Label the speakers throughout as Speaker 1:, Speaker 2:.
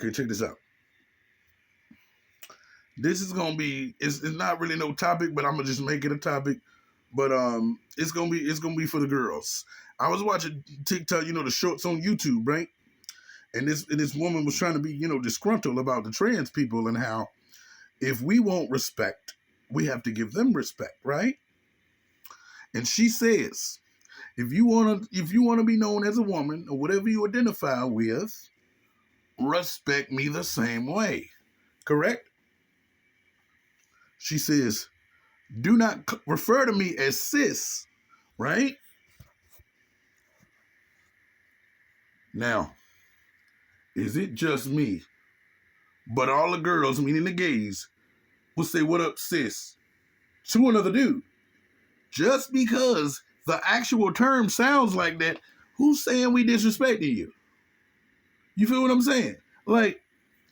Speaker 1: Okay, check this out. This is gonna be it's not really no topic, but I'm gonna just make it a topic. But it's gonna be for the girls. I was watching TikTok, the shorts on YouTube, right? And this woman was trying to be, disgruntled about the trans people and how if we want respect, we have to give them respect, right? And she says, if you wanna be known as a woman or whatever you identify with, respect me the same way. Correct? She says, do not refer to me as cis, right? Now, is it just me? But all the girls, meaning the gays, will say, what up, cis? To another dude. Just because the actual term sounds like that, who's saying we disrespecting you? You feel what I'm saying? Like,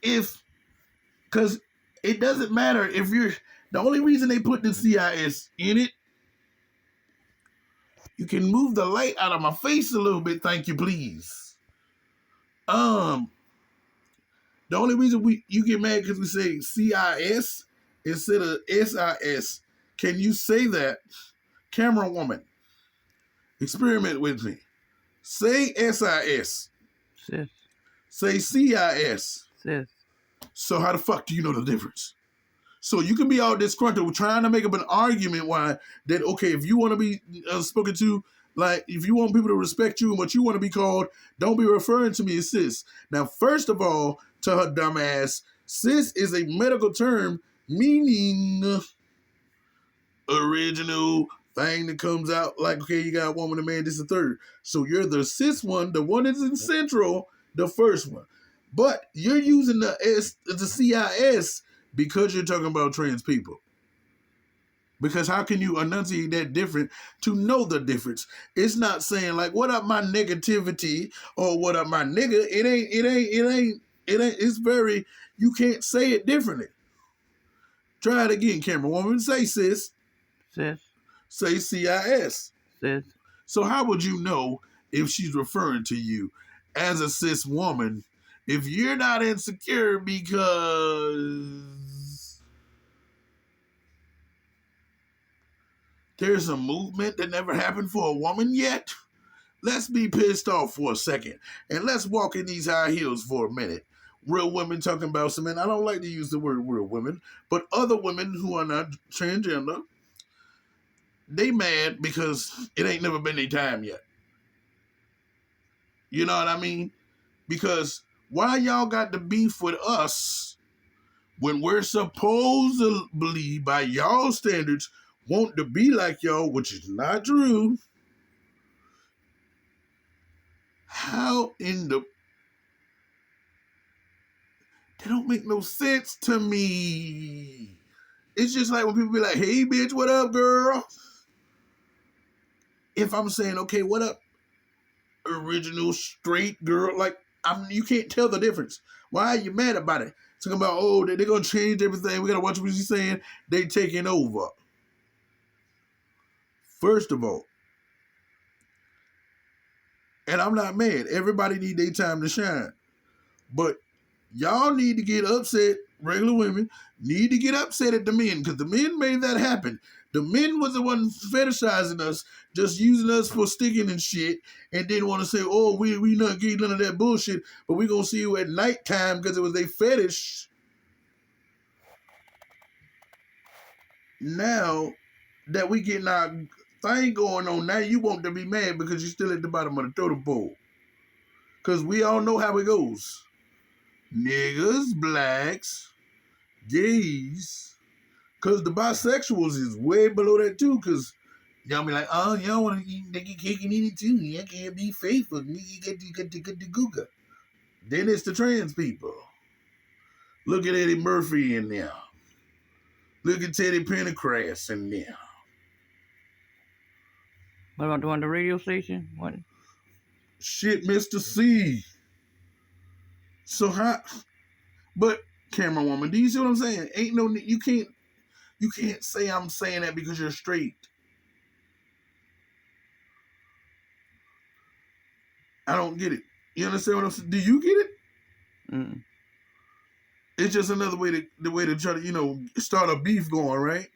Speaker 1: because it doesn't matter if you're, the only reason they put the CIS in it, you can move the light out of my face a little bit, thank you, please. The only reason you get mad because we say CIS instead of SIS. Can you say that? Camera woman, experiment with me. Say SIS.
Speaker 2: Sis.
Speaker 1: Say CIS.
Speaker 2: Sis.
Speaker 1: So how the fuck do you know the difference? So you can be all disgruntled trying to make up an argument why that, okay, if you want to be spoken to, like if you want people to respect you and what you want to be called, don't be referring to me as cis. Now, first of all, to her dumb ass, cis is a medical term meaning original thing that comes out like, okay, you got a woman, a man, this is the third. So you're the cis one, the one that's in central, the first one. But you're using the CIS because you're talking about trans people. Because how can you enunciate that different to know the difference? It's not saying like, what up my negativity or what up my nigga. It ain't, it's very, you can't say it differently. Try it again, camera woman. Say cis.
Speaker 2: Cis.
Speaker 1: Say CIS.
Speaker 2: Cis.
Speaker 1: So how would you know if she's referring to you as a cis woman if you're not insecure because there's a movement that never happened for a woman yet? Let's be pissed off for a second and let's walk in these high heels for a minute. Real women talking about some men. I don't like to use the word real women, but other women who are not transgender, they mad because it ain't never been their time yet. You know what I mean? Because why y'all got to beef with us when we're supposedly, by y'all standards, want to be like y'all, which is not true? How in the... That don't make no sense to me. It's just like when people be like, hey, bitch, what up, girl? If I'm saying, okay, what up, original straight girl? Like, you can't tell the difference. Why are you mad about it? Talking about, oh, they're going to change everything. We got to watch what she's saying. They taking over. First of all, and I'm not mad. Everybody need their time to shine. But y'all need to get upset. Regular women need to get upset at the men because the men made that happen. The men was the one fetishizing us, just using us for sticking and shit, and didn't want to say, oh, we not getting none of that bullshit, but we going to see you at nighttime because it was their fetish. Now that we getting our thing going on, now you want to be mad because you're still at the bottom of the totem pole. Because we all know how it goes. Niggas, blacks, gays, because the bisexuals is way below that too, because y'all be like, oh, y'all want to eat nigga cake and eat it too. You can't be faithful. Nigga get the googa. Then it's the trans people. Look at Eddie Murphy in there. Look at Teddy Pendergrass in there.
Speaker 2: What about the one on the radio station? What?
Speaker 1: Shit, Mr. C. So how? But camera woman, do you see what I'm saying? Ain't no, you can't say I'm saying that because you're straight. I don't get it. You understand what I'm saying? Do you get it?
Speaker 2: Mm.
Speaker 1: It's just another way to try to start a beef going, right?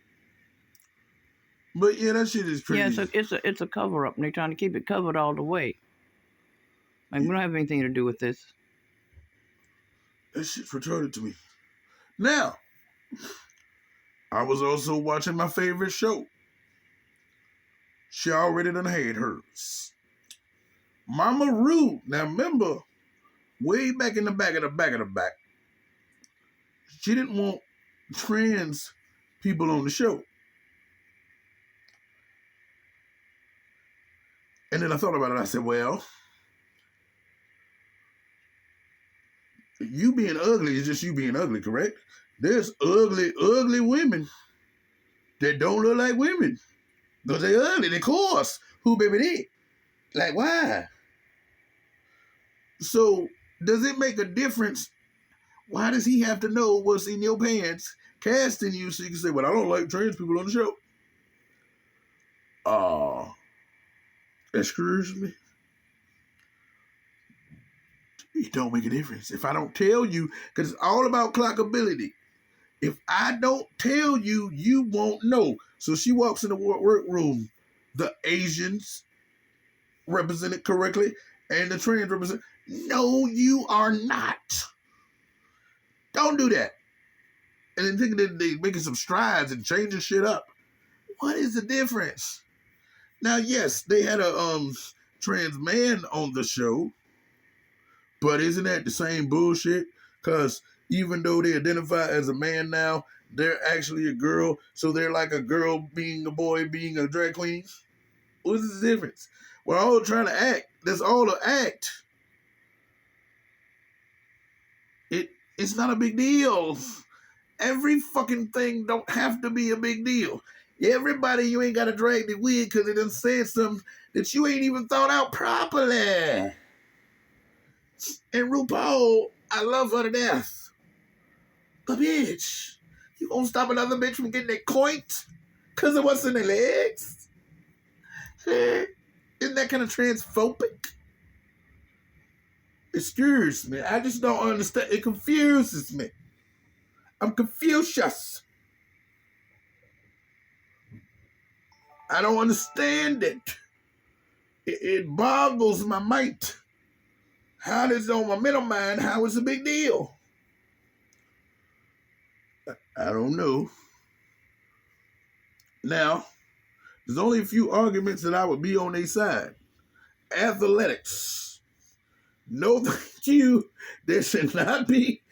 Speaker 1: But yeah, that shit is crazy.
Speaker 2: Yeah, it's a cover up, and they're trying to keep it covered all the way. Like we don't have anything to do with this.
Speaker 1: That shit's retarded to me. Now, I was also watching my favorite show. She already done had hers. Mama Ru. Now remember, way back in the back of the back, she didn't want trans people on the show. And then I thought about it. I said, well, you being ugly is just you being ugly, correct? There's ugly women that don't look like women. Because they ugly, they coarse. Who baby they? Like, why? So, does it make a difference? Why does he have to know what's in your pants, casting you, so you can say, well, I don't like trans people on the show? Excuse me? It don't make a difference. If I don't tell you, because it's all about clockability. If I don't tell you, you won't know. So she walks in the workroom. The Asians represented correctly, and the trans represent. No, you are not. Don't do that. And then thinking that they're making some strides and changing shit up. What is the difference? Now, yes, they had a trans man on the show, but isn't that the same bullshit? Because even though they identify as a man now, they're actually a girl. So they're like a girl being a boy, being a drag queen. What is the difference? We're all trying to act. That's all to act. It's not a big deal. Every fucking thing don't have to be a big deal. Everybody, you ain't got to drag the wig because it done said something that you ain't even thought out properly. And RuPaul, I love her to death. But bitch, you gonna stop another bitch from getting their coint because of what's in their legs? Isn't that kind of transphobic? Excuse me, I just don't understand. It confuses me. I'm Confucius. I don't understand it. It boggles my mind. How does it on my middle mind? How is it a big deal? I don't know. Now, there's only a few arguments that I would be on their side. Athletics. No, thank you. There should not be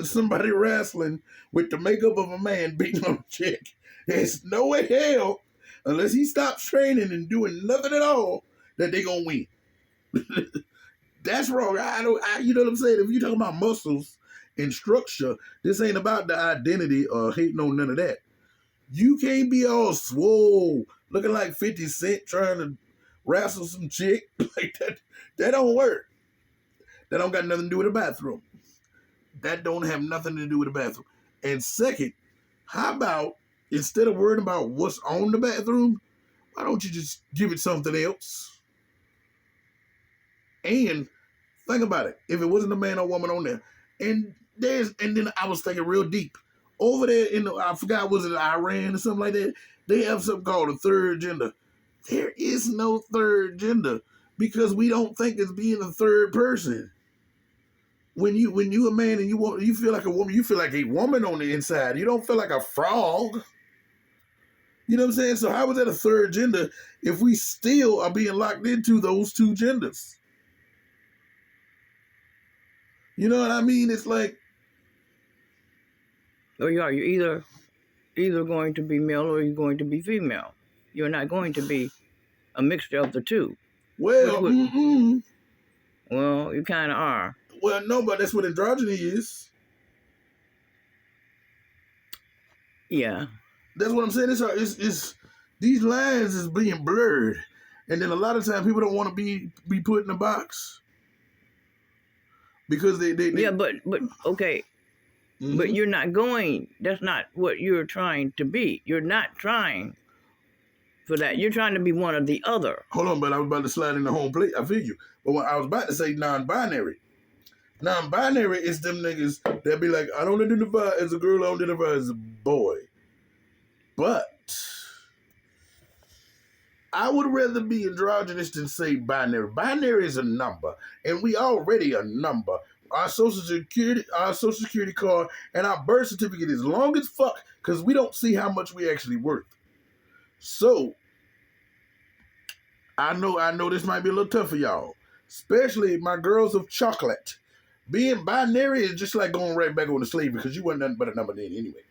Speaker 1: somebody wrestling with the makeup of a man beating on a chick. There's no way hell, unless he stops training and doing nothing at all, that they gonna win. That's wrong. You know what I'm saying? If you're talking about muscles and structure, this ain't about the identity or hating on none of that. You can't be all swole, looking like 50 Cent trying to wrestle some chick like that. That don't work. That don't got nothing to do with the bathroom. That don't have nothing to do with the bathroom. And second, how about instead of worrying about what's on the bathroom, why don't you just give it something else? And think about it. If it wasn't a man or woman on there, and then I was thinking real deep. Over there I forgot, was it Iran or something like that? They have something called a third gender. There is no third gender because we don't think it's being a third person. When you a man and you feel like a woman, you feel like a woman on the inside. You don't feel like a frog. You know what I'm saying? So how is that a third gender if we still are being locked into those two genders? You know what I mean? It's like,
Speaker 2: Or you're either going to be male or you're going to be female. You're not going to be a mixture of the two.
Speaker 1: well,
Speaker 2: Well, you kind of are.
Speaker 1: Well, no, but that's what androgyny is.
Speaker 2: Yeah.
Speaker 1: That's what I'm saying. It's these lines is being blurred, and then a lot of times people don't want to be put in a box because they
Speaker 2: Yeah, but okay.
Speaker 1: Mm-hmm.
Speaker 2: But you're not going. That's not what you're trying to be. You're not trying for that. You're trying to be one or the other.
Speaker 1: Hold on, but I was about to slide in the home plate. I feel you. But when I was about to say non-binary, Non-binary is them niggas that be like, I don't identify as a girl, I don't identify as a boy. But I would rather be androgynous than say binary. Binary is a number, and we already a number. Our social security card, and our birth certificate is long as fuck because we don't see how much we actually worth. So I know this might be a little tough for y'all, especially my girls of chocolate. Being binary is just like going right back on to slavery because you weren't nothing but a number then anyway.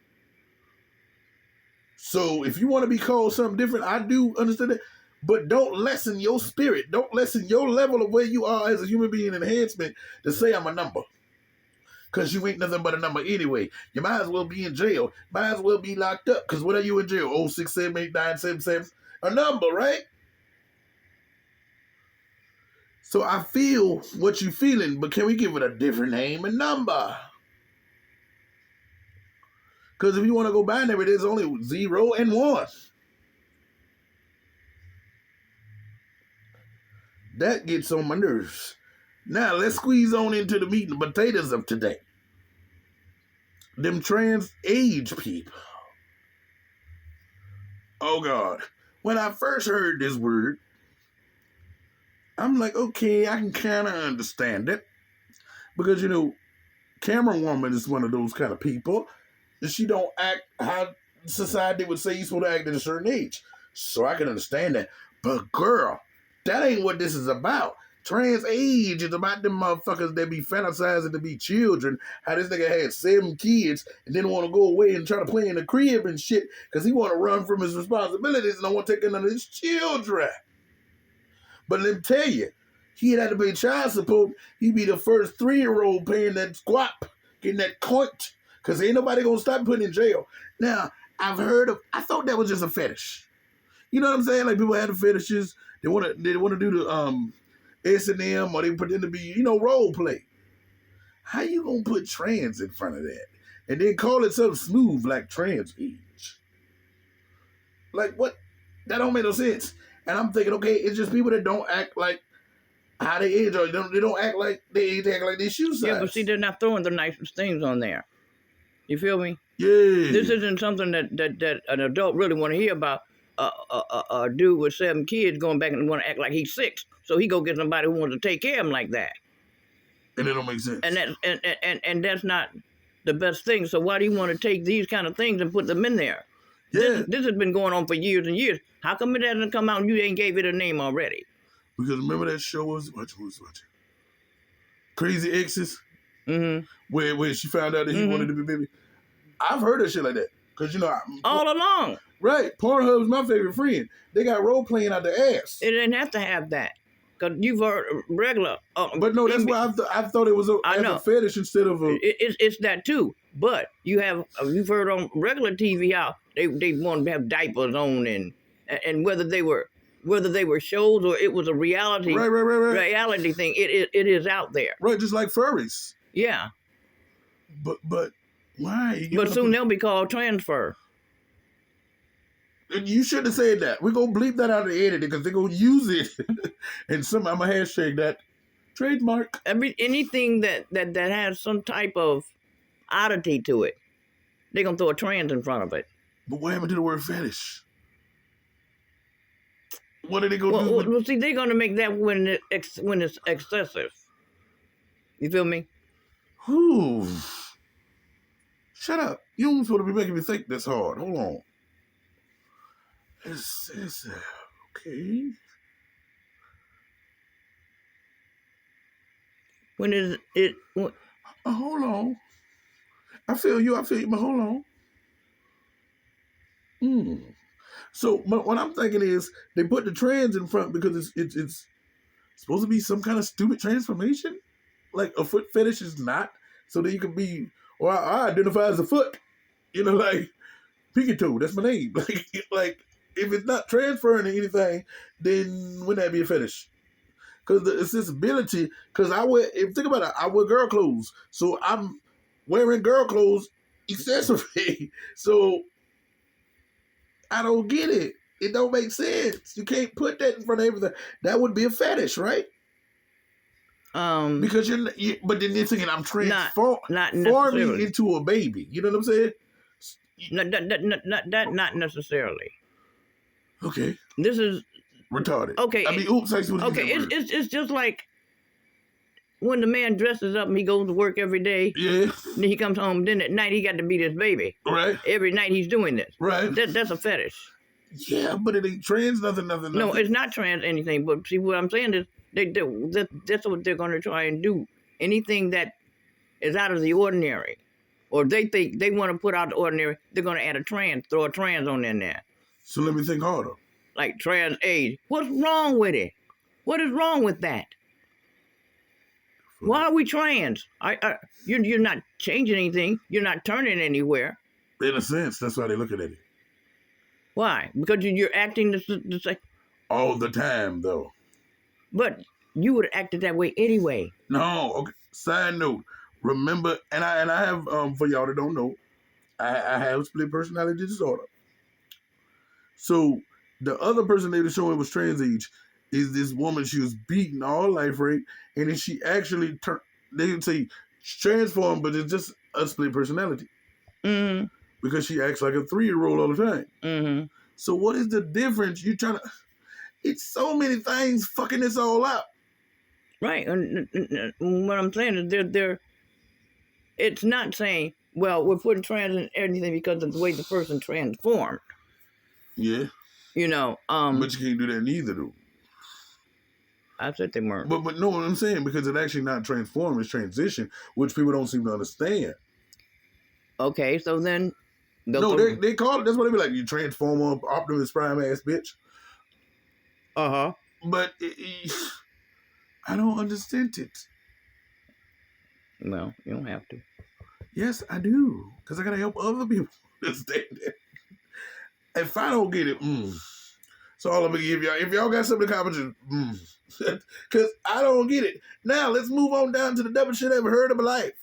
Speaker 1: So if you want to be called something different, I do understand that. But don't lessen your spirit. Don't lessen your level of where you are as a human being enhancement to say I'm a number. Because you ain't nothing but a number anyway. You might as well be in jail. Might as well be locked up. Because what are you in jail? 0, 6, 7, 8, 9, 7, 7. A number, right? So I feel what you feeling, but can we give it a different name and number? Because if you want to go binary, there's only 0 and 1. That gets on my nerves. Now, let's squeeze on into the meat and potatoes of today. Them trans age people. Oh, God. When I first heard this word, I'm like, okay, I can kind of understand it. Because, you know, Camera Woman is one of those kind of people. And she don't act how society would say you're supposed to act at a certain age. So I can understand that. But, girl, that ain't what this is about. Trans age is about them motherfuckers that be fantasizing to be children. How this nigga had 7 kids and then want to go away and try to play in the crib and shit because he want to run from his responsibilities and don't want to take none of his children. But let me tell you, he'd have to pay child support. He'd be the first 3-year-old paying that squat, getting that coint, because ain't nobody going to stop putting in jail. Now, I thought that was just a fetish. You know what I'm saying? Like people have the fetishes. They want to do the S&M or they pretend to be, you know, role play. How you gonna put trans in front of that? And then call it something smooth like trans age? Like what? That don't make no sense. And I'm thinking, okay, it's just people that don't act like how they age or they don't act like they age, they act like they shoe size.
Speaker 2: Yeah, but see, they're not throwing the nicest things on there. You feel me?
Speaker 1: Yeah.
Speaker 2: This isn't something that an adult really want to hear about. A dude with 7 kids going back and want to act like he's 6, so he go get somebody who wants to take care of him like that.
Speaker 1: And it don't make sense.
Speaker 2: And that's not the best thing. So why do you want to take these kind of things and put them in there?
Speaker 1: Yeah.
Speaker 2: This has been going on for years and years. How come it hasn't come out and you ain't gave it a name already?
Speaker 1: Because remember that show was watching Crazy Exes, where she found out that he wanted to be baby. I've heard of shit like that. Because, you know,
Speaker 2: all along.
Speaker 1: Right. Pornhub's my favorite friend. They got role playing out the ass.
Speaker 2: It didn't have to have that. Because you've heard regular.
Speaker 1: But no, that's why I thought it was a fetish instead of a.
Speaker 2: It's that too. But you've heard on regular TV how they want to have diapers on and whether they were shows or it was a reality reality thing. It is out there.
Speaker 1: Right, just like furries.
Speaker 2: Yeah.
Speaker 1: But why?
Speaker 2: But soon they'll be called transfer.
Speaker 1: You shouldn't have said that. We're going to bleep that out of the edit because they're going to use it. And I'm going to hashtag that. Trademark.
Speaker 2: Anything that has some type of oddity to it, they're going to throw a trans in front of it.
Speaker 1: But what happened to the word fetish? What are they going to do?
Speaker 2: Well, see, they're going to make that when it's excessive. You feel me?
Speaker 1: Ooh. Shut up. You don't supposed to be making me think this hard. Hold on. It's okay.
Speaker 2: When is it?
Speaker 1: Hold on. I feel you, but hold on. So what I'm thinking is they put the trans in front because it's supposed to be some kind of stupid transformation. Like a foot fetish is not. So that you can be, or I identify as a foot. You know, like Pikachu, that's my name. Like if it's not transferring to anything, then wouldn't that be a fetish? Because the accessibility, because think about it, I wear girl clothes. So I'm wearing girl clothes excessively. So I don't get it. It don't make sense. You can't put that in front of everything. That would be a fetish, right? Because but then you're thinking I'm
Speaker 2: not
Speaker 1: transforming
Speaker 2: necessarily.
Speaker 1: into a baby. You know what I'm saying?
Speaker 2: Not necessarily.
Speaker 1: Okay.
Speaker 2: This is
Speaker 1: retarded.
Speaker 2: Okay.
Speaker 1: I mean, oops,
Speaker 2: okay. It's just like when the man dresses up and he goes to work every day.
Speaker 1: Yeah.
Speaker 2: And he comes home. Then at night he got to be this baby.
Speaker 1: Right.
Speaker 2: Every night he's doing this.
Speaker 1: Right.
Speaker 2: That's a fetish.
Speaker 1: Yeah, but it ain't trans. Nothing.
Speaker 2: No, it's not trans anything. But see, what I'm saying is that's what they're going to try and do. Anything that is out of the ordinary, or they think they want to put out the ordinary, they're going to add throw a trans on in there.
Speaker 1: So let me think harder.
Speaker 2: Like trans age. What's wrong with it? What is wrong with that? Why are we trans? You're not changing anything. You're not turning anywhere.
Speaker 1: In a sense, that's why they're looking at it.
Speaker 2: Why? Because you're acting the same.
Speaker 1: All the time, though.
Speaker 2: But you would have acted that way anyway.
Speaker 1: No. Okay. Side note. Remember, and I have for y'all that don't know, I have split personality disorder. So the other person they were showing was trans age is this woman. She was beaten all life, right? And then she actually turned. They would say transformed, but it's just a split personality.
Speaker 2: Mm-hmm.
Speaker 1: Because she acts like a 3-year-old all the time.
Speaker 2: Mm-hmm.
Speaker 1: So what is the difference? You trying to? It's so many things fucking this all up.
Speaker 2: Right. And what I'm saying is they're. It's not saying, well, we're putting trans in anything because of the way the person transformed.
Speaker 1: Yeah.
Speaker 2: You know.
Speaker 1: But you can't do that neither, though.
Speaker 2: I said they weren't.
Speaker 1: But no, what I'm saying, because it's actually not transform, it's transition, which people don't seem to understand.
Speaker 2: Okay, so then.
Speaker 1: No, they call it. That's what they be like. You transform on Optimus Prime ass bitch.
Speaker 2: Uh-huh.
Speaker 1: But I don't understand it.
Speaker 2: Well, you don't have to.
Speaker 1: Yes, I do, because I gotta help other people understand it. If I don't get it, so all I'm gonna give y'all. If y'all got something to comment, because I don't get it. Now let's move on down to the dumbest shit I ever heard in my life.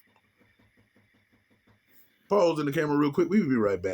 Speaker 1: Pause in the camera real quick. We will be right back.